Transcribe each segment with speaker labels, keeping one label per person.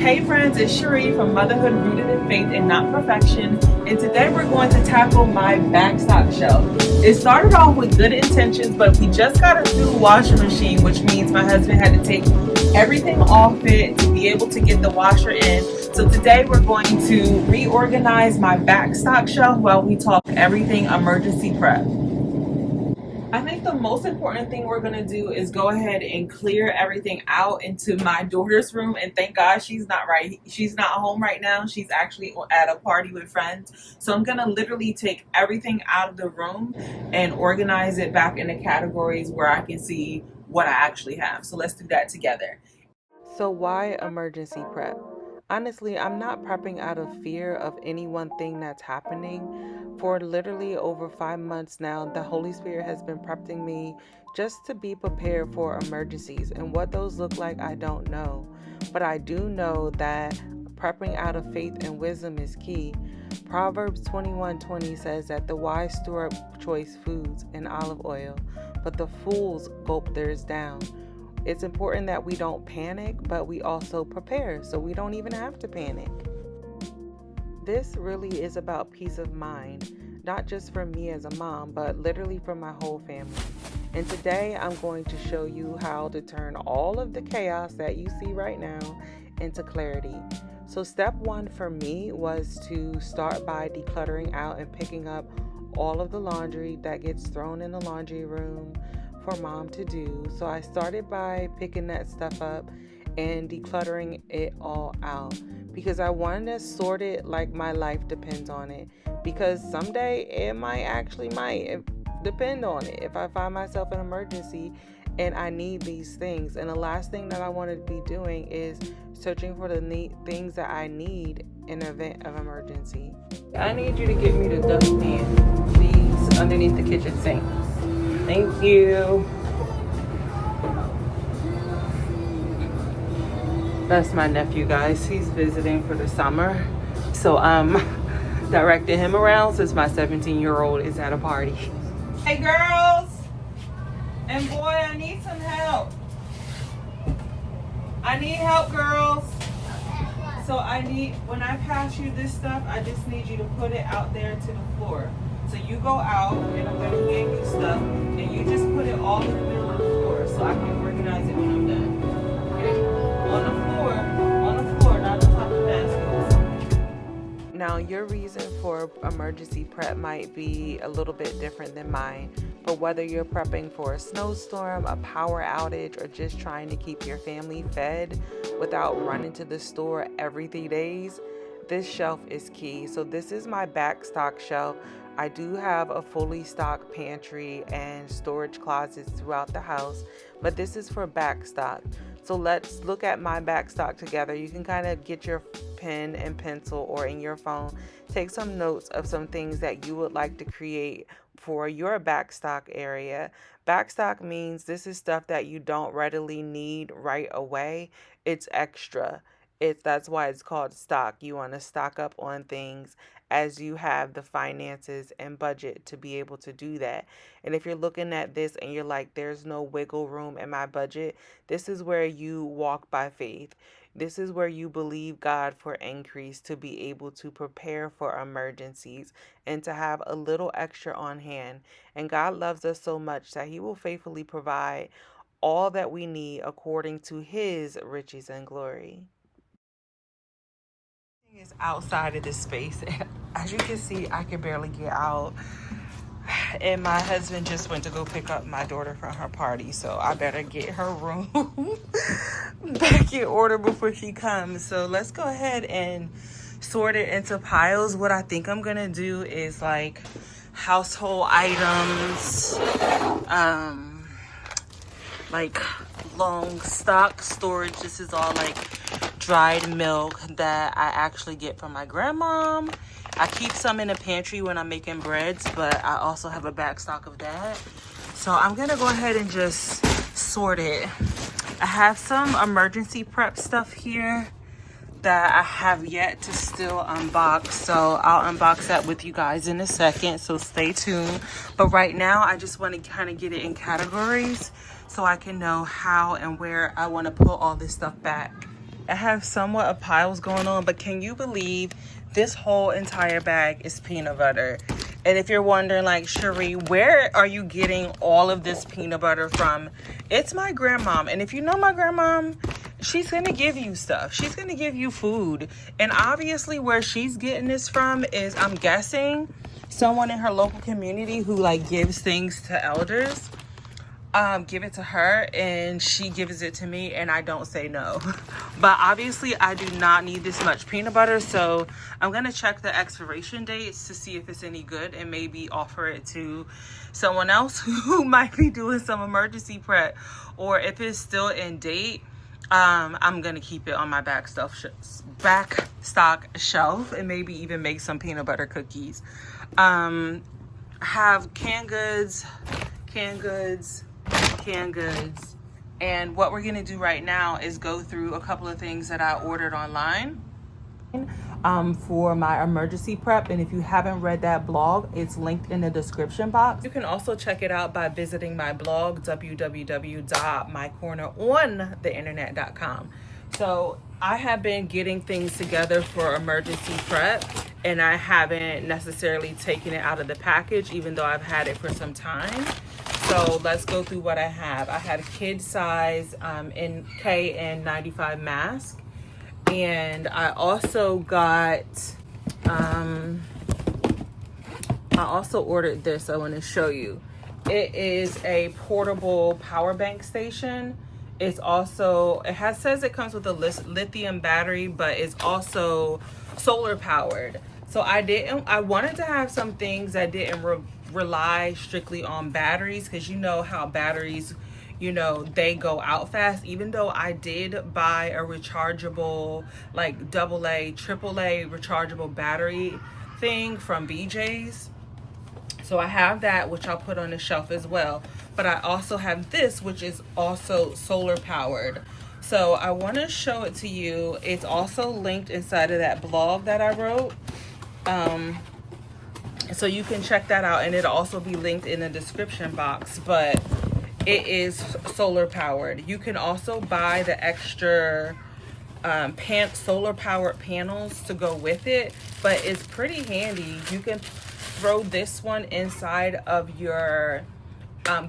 Speaker 1: Hey friends, it's Cherie from Motherhood Rooted in Faith and Not Perfection, and today we're going to tackle my backstock shelf. It started off with good intentions, but we just got a new washing machine, which means my husband had to take everything off it to be able to get the washer in. So today we're going to reorganize my backstock shelf while we talk everything emergency prep. I think the most important thing we're going to do is go ahead and clear everything out into my daughter's room. And thank God she's not home right now. She's actually at a party with friends. So I'm going to literally take everything out of the room and organize it back into categories where I can see what I actually have. So let's do that together.
Speaker 2: So why emergency prep? Honestly, I'm not prepping out of fear of any one thing that's happening. For literally over 5 months now, the Holy Spirit has been prepping me just to be prepared for emergencies. And what those look like, I don't know. But I do know that prepping out of faith and wisdom is key. Proverbs 21:20 says that the wise store up choice foods and olive oil, but the fools gulp theirs down. It's important that we don't panic, but we also prepare so we don't even have to panic. This really is about peace of mind, not just for me as a mom, but literally for my whole family. And today I'm going to show you how to turn all of the chaos that you see right now into clarity. So step one for me was to start by decluttering out and picking up all of the laundry that gets thrown in the laundry room for mom to do. So I started by picking that stuff up and decluttering it all out because I wanted to sort it like my life depends on it, because someday it might depend on it if I find myself in an emergency and I need these things. And the last thing that I want to be doing is searching for the things that I need in an event of emergency. I need you to get me the dustpan, please, underneath the kitchen sink. Thank you. That's my nephew, guys. He's visiting for the summer. So I'm directing him around since my 17-year-old is at a party. Hey girls! And boy, I need some help. I need help, girls. So when I pass you this stuff, I just need you to put it out there to the floor. So you go out, and I'm going to hand you stuff, and you just put it all in the middle of the floor so I can organize it when I'm done. Okay? On the floor, not on top of baskets. Now, your reason for emergency prep might be a little bit different than mine, but whether you're prepping for a snowstorm, a power outage, or just trying to keep your family fed without running to the store every 3 days, this shelf is key. So this is my backstock shelf. I do have a fully stocked pantry and storage closets throughout the house, but this is for backstock. So let's look at my backstock together. You can kind of get your pen and pencil, or in your phone, take some notes of some things that you would like to create for your backstock area. Backstock means this is stuff that you don't readily need right away. It's extra. That's why it's called stock. You want to stock up on things as you have the finances and budget to be able to do that. And if you're looking at this and you're like, there's no wiggle room in my budget, this is where you walk by faith. This is where you believe God for increase to be able to prepare for emergencies and to have a little extra on hand. And God loves us so much that He will faithfully provide all that we need according to His riches and glory. Is outside of this space. As you can see, I can barely get out. And my husband just went to go pick up my daughter from her party, so I better get her room back in order before she comes. So let's go ahead and sort it into piles. What I think I'm gonna do is like household items, like long stock storage. This is all like dried milk that I actually get from my grandmom. I keep some in the pantry when I'm making breads, but I also have a back stock of that. So I'm gonna go ahead and just sort it. I have some emergency prep stuff here that I have yet to still unbox, so I'll unbox that with you guys in a second, so stay tuned. But right now I just want to kind of get it in categories so I can know how and where I want to put all this stuff back.
Speaker 1: I have somewhat of piles going on, but can you believe this whole entire bag is peanut butter? And if you're wondering, like, Cherie, where are you getting all of this peanut butter from? It's my grandmom. And if you know my grandmom, she's going to give you stuff. She's going to give you food. And obviously where she's getting this from is, I'm guessing, someone in her local community who like gives things to elders. Give it to her and she gives it to me and I don't say no. But obviously I do not need this much peanut butter, so I'm gonna check the expiration dates to see if it's any good and maybe offer it to someone else who might be doing some emergency prep. Or if it's still in date, I'm gonna keep it on my back stock shelf and maybe even make some peanut butter cookies. Have canned goods, and what we're gonna do right now is go through a couple of things that I ordered online for my emergency prep. And if you haven't read that blog, it's linked in the description box. You can also check it out by visiting my blog, www.mycornerontheinternet.com. So I have been getting things together for emergency prep, and I haven't necessarily taken it out of the package, even though I've had it for some time. So let's go through what I have. I had a kid size KN95 mask. And I also got, I also ordered this. I want to show you. It is a portable power bank station. It's also, says it comes with a lithium battery, but it's also solar powered. So I wanted to have some things that didn't rely strictly on batteries, because you know how batteries, they go out fast. Even though I did buy a rechargeable, like AA, AAA rechargeable battery thing from BJ's. So I have that, which I'll put on the shelf as well. But I also have this, which is also solar powered. So I want to show it to you. It's also linked inside of that blog that I wrote. So you can check that out, and it'll also be linked in the description box. But it is solar powered. You can also buy the extra solar powered panels to go with it, but it's pretty handy. You can throw this one inside of your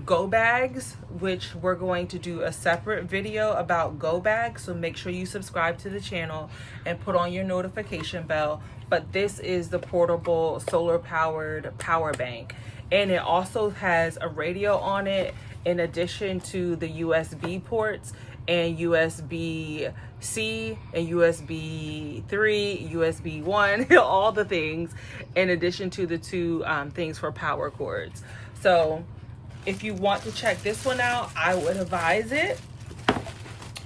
Speaker 1: go bags, which we're going to do a separate video about go bags, so make sure you subscribe to the channel and put on your notification bell. But this is the portable solar powered power bank, and it also has a radio on it, in addition to the USB ports and USB-C and USB 3, USB 1, all the things, in addition to the two things for power cords. So if you want to check this one out, I would advise it.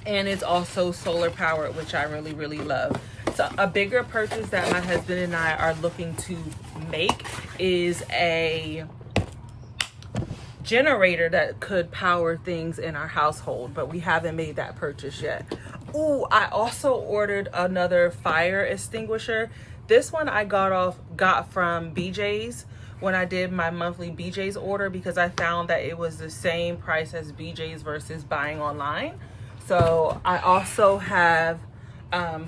Speaker 1: And it's also solar powered, which I really, really love. So a bigger purchase that my husband and I are looking to make is a generator that could power things in our household, but we haven't made that purchase yet. Ooh, I also ordered another fire extinguisher. This one I got from BJ's when I did my monthly BJ's order, because I found that it was the same price as BJ's versus buying online. So I also have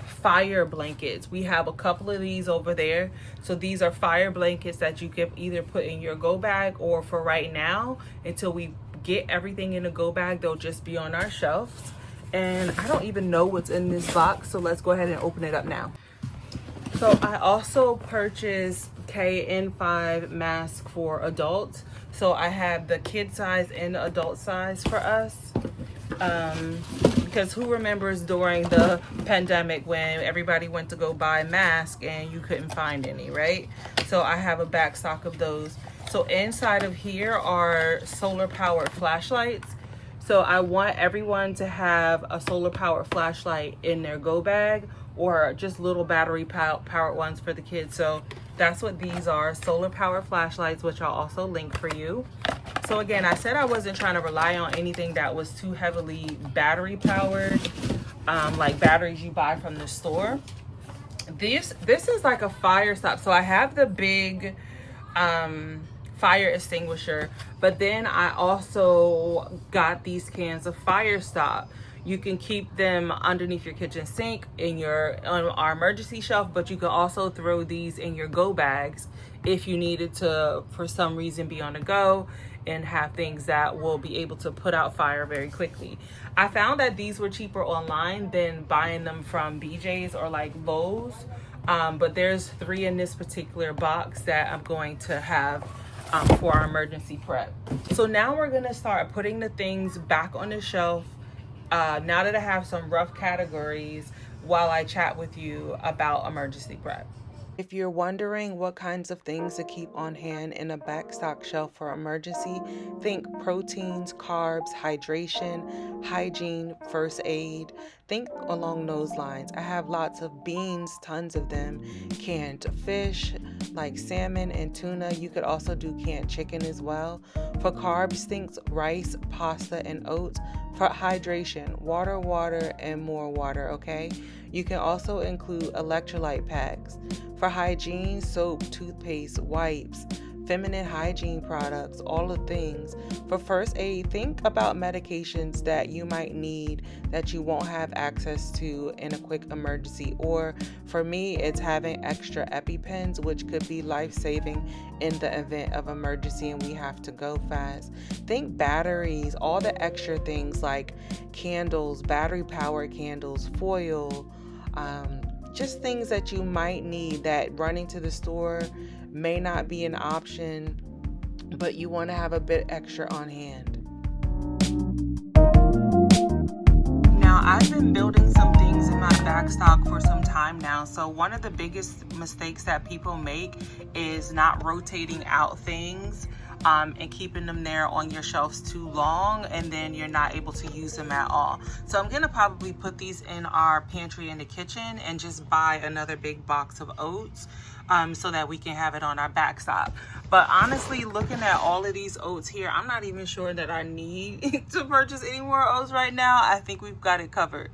Speaker 1: fire blankets. We have a couple of these over there. So these are fire blankets that you can either put in your go bag, or for right now, until we get everything in a go bag, they'll just be on our shelves. And I don't even know what's in this box, so let's go ahead and open it up now. So I also purchased KN5 mask for adults. So I have the kid size and the adult size for us. Because who remembers during the pandemic when everybody went to go buy masks and you couldn't find any, right? So I have a back stock of those. So inside of here are solar powered flashlights. So I want everyone to have a solar powered flashlight in their go bag, or just little battery powered ones for the kids. So that's what these are, solar powered flashlights, which I'll also link for you. So again, I said I wasn't trying to rely on anything that was too heavily battery powered, like batteries you buy from the store. This is like a fire stop. So I have the big fire extinguisher, but then I also got these cans of fire stop. You can keep them underneath your kitchen sink on our emergency shelf, but you can also throw these in your go bags if you needed to, for some reason, be on the go and have things that will be able to put out fire very quickly. I found that these were cheaper online than buying them from BJ's or like Lowe's. But there's 3 in this particular box that I'm going to have for our emergency prep. So now we're gonna start putting the things back on the shelf. Now that I have some rough categories, while I chat with you about emergency prep. If you're wondering what kinds of things to keep on hand in a backstock shelf for emergency, think proteins, carbs, hydration, hygiene, first aid. Think along those lines. I have lots of beans, tons of them, canned fish like salmon and tuna. You could also do canned chicken as well. For carbs, think rice, pasta, and oats. For hydration, water, and more water, okay? You can also include electrolyte packs. For hygiene, soap, toothpaste, wipes, feminine hygiene products, all the things. For first aid, think about medications that you might need that you won't have access to in a quick emergency. Or for me, it's having extra EpiPens, which could be life-saving in the event of emergency and we have to go fast. Think batteries, all the extra things like candles, battery-powered candles, foil, just things that you might need that running to the store may not be an option, but you want to have a bit extra on hand. Now, I've been building some things in my backstock for some time now. So one of the biggest mistakes that people make is not rotating out things and keeping them there on your shelves too long, and then you're not able to use them at all. So I'm gonna probably put these in our pantry in the kitchen and just buy another big box of oats so that we can have it on our backstop. But honestly, looking at all of these oats here, I'm not even sure that I need to purchase any more oats right now. I think we've got it covered.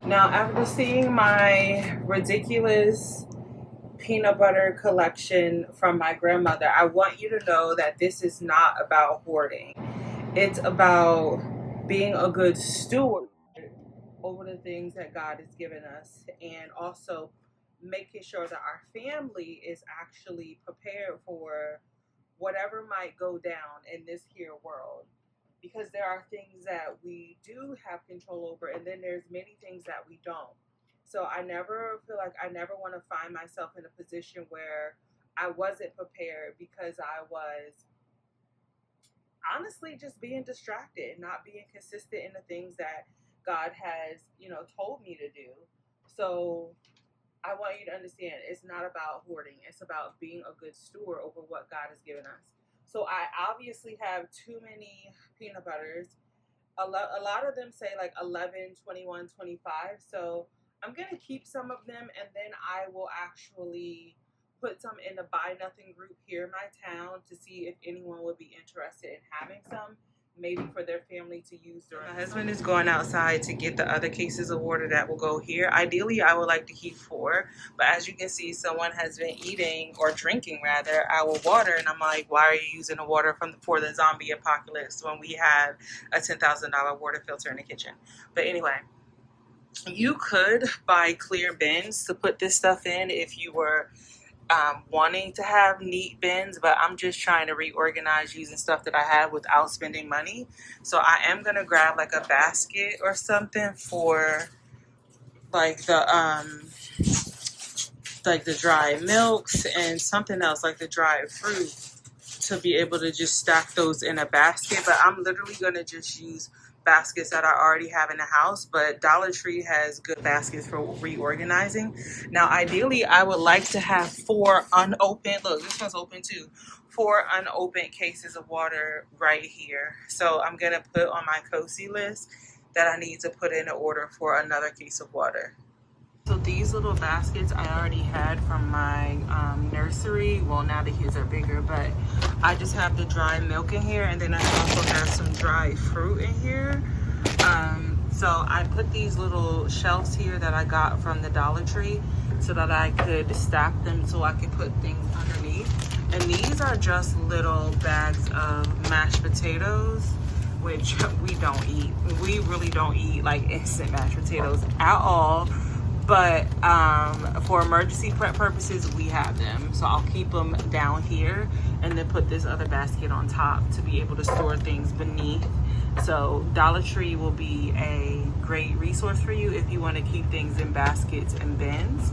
Speaker 1: Now, after seeing my ridiculous peanut butter collection from my grandmother, I want you to know that this is not about hoarding. It's about being a good steward over the things that God has given us, and also making sure that our family is actually prepared for whatever might go down in this here world. Because there are things that we do have control over, and then there's many things that we don't. So I never feel like I never want to find myself in a position where I wasn't prepared because I was honestly just being distracted, not being consistent in the things that God has, told me to do. So I want you to understand, it's not about hoarding. It's about being a good steward over what God has given us. So I obviously have too many peanut butters. A lot of them say like 11, 21, 25. So I'm going to keep some of them, and then I will actually put some in the Buy Nothing group here in my town to see if anyone would be interested in having some, maybe for their family to use during. My husband is going outside to get the other cases of water that will go here. Ideally, I would like to keep 4, but as you can see, someone has been eating or drinking rather our water, and I'm like, why are you using the water for the zombie apocalypse when we have a $10,000 water filter in the kitchen? But anyway, you could buy clear bins to put this stuff in if you were wanting to have neat bins, but I'm just trying to reorganize using stuff that I have without spending money. So I am gonna grab like a basket or something for like the dried milks and something else like the dried fruit to be able to just stack those in a basket. But I'm literally gonna just use baskets that I already have in the house, but Dollar Tree has good baskets for reorganizing. Now, ideally, I would like to have 4 unopened, look, this one's open too, 4 unopened cases of water right here. So I'm gonna put on my COSI list that I need to put in an order for another case of water. So these little baskets I already had from my nursery. Well, now the kids are bigger, but I just have the dry milk in here, and then I also have some dried fruit in here. So I put these little shelves here that I got from the Dollar Tree so that I could stack them so I could put things underneath. And these are just little bags of mashed potatoes.
Speaker 2: which we don't eat. We really don't eat like instant mashed potatoes at all. But for emergency prep purposes, we have them. So I'll keep them down here and then put this other basket on top to be able to store things beneath. So Dollar Tree will be a great resource for you if you want to keep things in baskets and bins.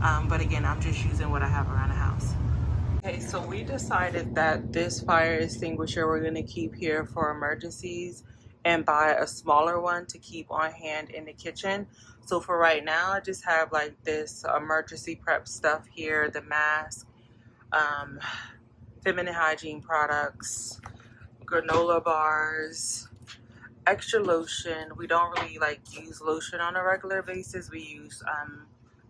Speaker 2: But again, I'm just using what I have around the house. Okay, so we decided that this fire extinguisher we're going to keep here for emergencies and buy a smaller one to keep on hand in the kitchen. So for right now, I just have like this emergency prep stuff here, the mask, feminine hygiene products, granola bars, extra lotion. We don't really like use lotion on a regular basis. We use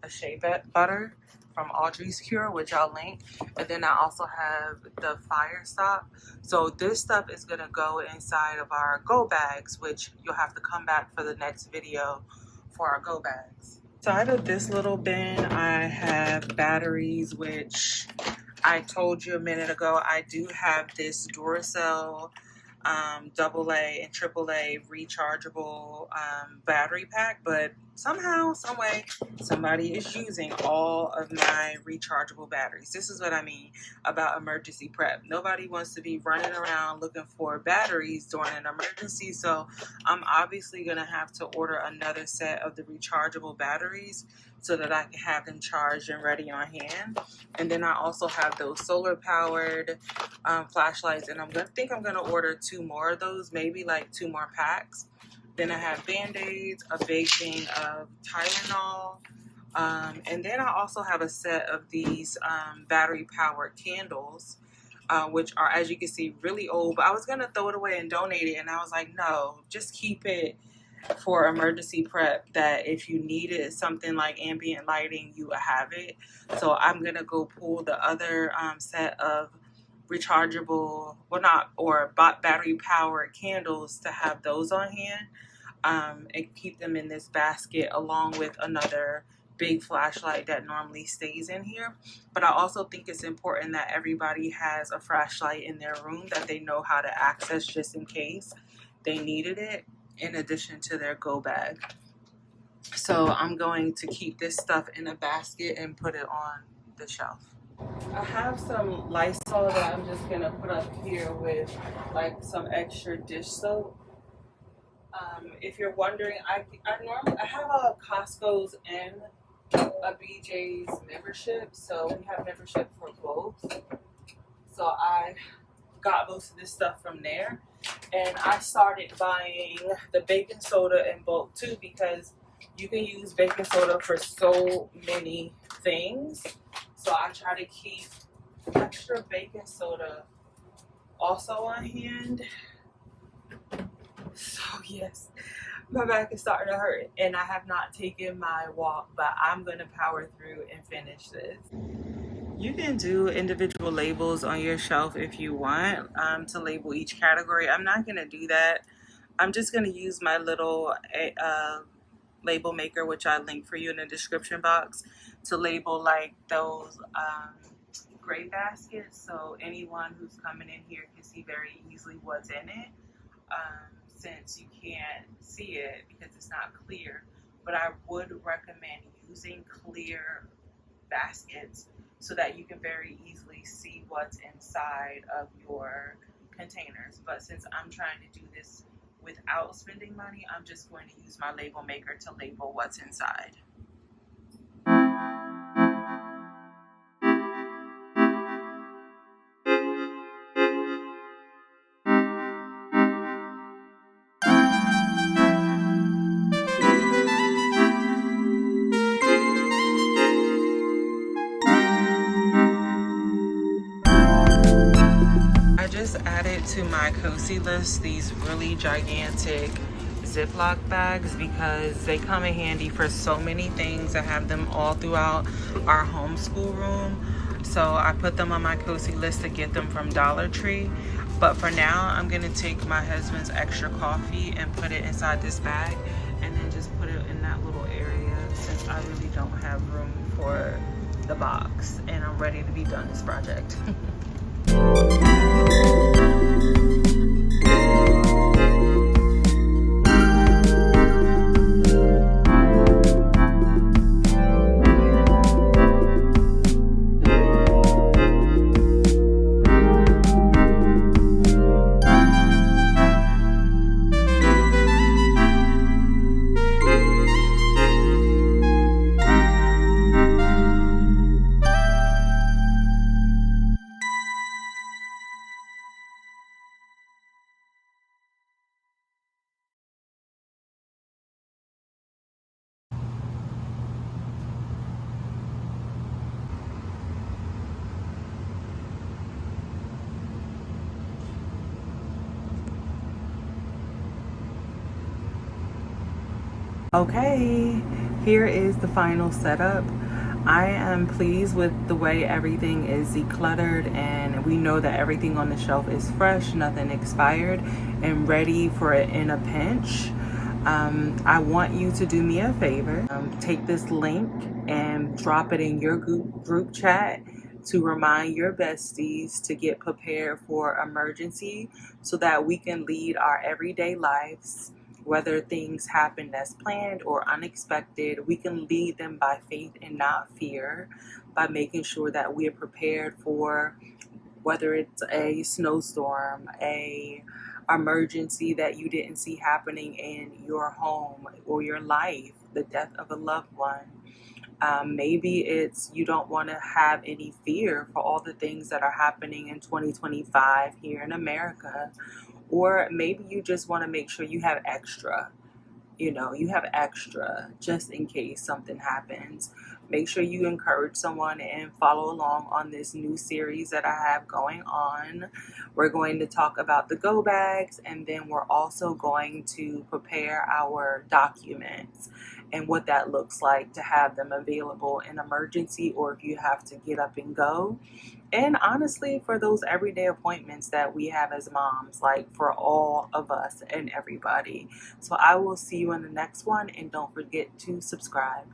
Speaker 2: a shea butter from Audrey's Cure, which I'll link. And then I also have the fire stop. So this stuff is gonna go inside of our go bags, which you'll have to come back for the next video for our go bags. Inside of this little bin, I have batteries, which I told you a minute ago, I do have this Duracell AA and AAA rechargeable battery pack, but somehow, some way, somebody is using all of my rechargeable batteries. This is what I mean about emergency prep. Nobody wants to be running around looking for batteries during an emergency, so I'm obviously going to have to order another set of the rechargeable batteries so that I can have them charged and ready on hand. And then I also have those solar powered flashlights, and I'm gonna order 2 more of those, maybe like 2 more packs. Then I have Band-Aids, a big thing of Tylenol, and then I also have a set of these battery powered candles, which are, as you can see, really old, but I was gonna throw it away and donate it, and I was like, no, just keep it for emergency prep, that if you needed something like ambient lighting, you would have it. So I'm gonna go pull the other set of rechargeable, battery powered candles to have those on hand, and keep them in this basket along with another big flashlight that normally stays in here. But I also think it's important that everybody has a flashlight in their room that they know how to access just in case they needed it, in addition to their go bag. So I'm going to keep this stuff in a basket and put it on the shelf. I have some Lysol that I'm just gonna put up here with like some extra dish soap. If you're wondering, I have a Costco's and a BJ's membership, so we have membership for both. So I got most of this stuff from there, and I started buying the baking soda in bulk too, because you can use baking soda for so many things. So I try to keep extra baking soda also on hand. So yes, my back is starting to hurt and I have not taken my walk, but I'm gonna power through and finish this. You can do individual labels on your shelf if you want, to label each category. I'm not gonna do that. I'm just gonna use my little label maker, which I link for you in the description box, to label like those gray baskets, so anyone who's coming in here can see very easily what's in it, since you can't see it because it's not clear. But I would recommend using clear baskets so that you can very easily see what's inside of your containers. But since I'm trying to do this without spending money, I'm just going to use my label maker to label what's inside. Added to my cozy list these really gigantic Ziploc bags because they come in handy for so many things. I have them all throughout our homeschool room, so I put them on my cozy list to get them from Dollar Tree. But for now, I'm gonna take my husband's extra coffee and put it inside this bag and then just put it in that little area, since I really don't have room for the box and I'm ready to be done this project.
Speaker 1: Okay, here is the final setup. I am pleased with the way everything is decluttered, and we know that everything on the shelf is fresh, nothing expired, and ready for it in a pinch. I want you to do me a favor. Take this link and drop it in your group chat to remind your besties to get prepared for emergency so that we can lead our everyday lives. Whether things happen as planned or unexpected, we can lead them by faith and not fear, by making sure that we are prepared for whether it's a snowstorm, a emergency that you didn't see happening in your home or your life, the death of a loved one. Maybe it's you don't want to have any fear for all the things that are happening in 2025 here in America. Or maybe you just want to make sure you have extra. You have extra just in case something happens. Make sure you encourage someone and follow along on this new series that I have going on. We're going to talk about the go bags, and then we're also going to prepare our documents and what that looks like to have them available in emergency or if you have to get up and go. And honestly, for those everyday appointments that we have as moms, like for all of us and everybody. So I will see you in the next one, and don't forget to subscribe.